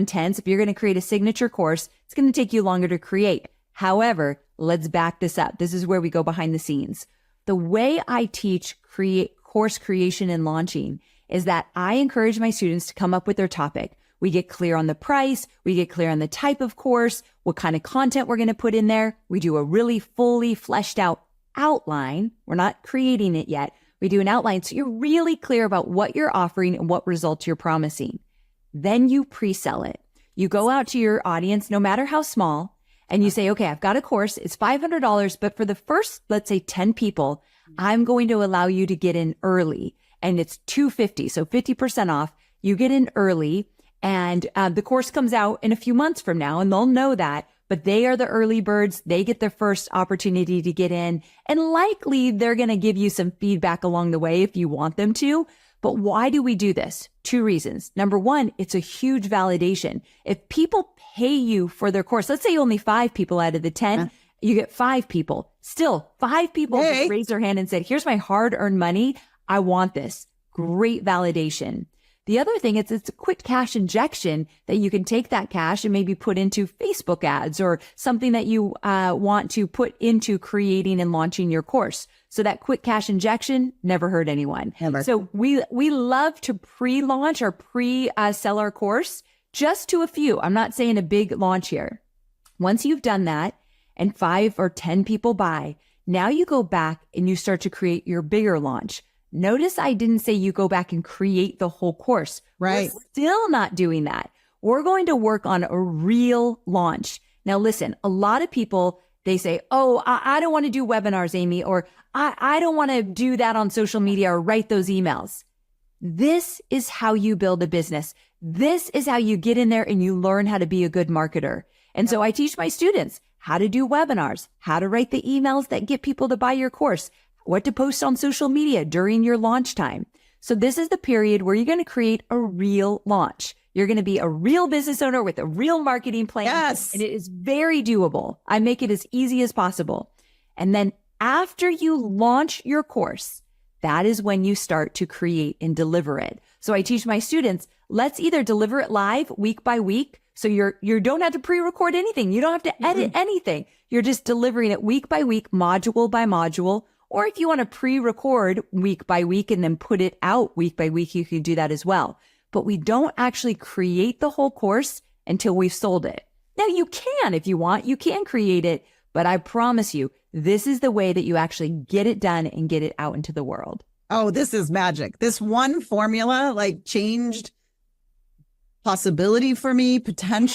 intense. If you're going to create a signature course, it's going to take you longer to create. However, let's back this up. This is where we go behind the scenes. The way I teach course creation and launching is that I encourage my students to come up with their topic. We get clear on the price. We get clear on the type of course, what kind of content we're going to put in there. We do a really fully fleshed out outline. We're not creating it yet. We do an outline. So you're really clear about what you're offering and what results you're promising. Then you pre-sell it. You go out to your audience, no matter how small, and you say, okay, I've got a course. It's $500, but for the first, let's say 10 people, I'm going to allow you to get in early, and it's $250. So 50% off. You get in early, and the course comes out in a few months from now, and they'll know that, but they are the early birds. They get their first opportunity to get in, and likely they're going to give you some feedback along the way if you want them to. But why do we do this? 2 reasons. Number one, it's a huge validation. If people pay you for their course, let's say only 5 people out of the 10, you get 5 people. Still, 5 people raised their hand and said, here's my hard-earned money. I want this. Great validation. The other thing is it's a quick cash injection that you can take that cash and maybe put into Facebook ads or something that you want to put into creating and launching your course. So that quick cash injection never hurt anyone. Never. So we love to pre-launch or sell our course just to a few. I'm not saying a big launch here. Once you've done that and 5 or 10 people buy, now you go back and you start to create your bigger launch. Notice I didn't say you go back and create the whole course. Right. We're still not doing that. We're going to work on a real launch. Now, listen, a lot of people, they say, oh, I don't want to do webinars, Amy, or I don't want to do that on social media or write those emails. This is how you build a business. This is how you get in there and you learn how to be a good marketer. And so I teach my students how to do webinars, how to write the emails that get people to buy your course, what to post on social media during your launch time. So this is the period where you're going to create a real launch. You're going to be a real business owner with a real marketing plan. Yes. And it is very doable. I make it as easy as possible. And then after you launch your course, that is when you start to create and deliver it. So I teach my students, let's either deliver it live week by week. So you don't have to pre-record anything. You don't have to edit anything. You're just delivering it week by week, module by module. Or if you want to pre-record week by week and then put it out week by week, you can do that as well. But we don't actually create the whole course until we've sold it. Now you can, if you want, you can create it, but I promise you, this is the way that you actually get it done and get it out into the world. Oh, this is magic. This one formula changed possibility for me, potential.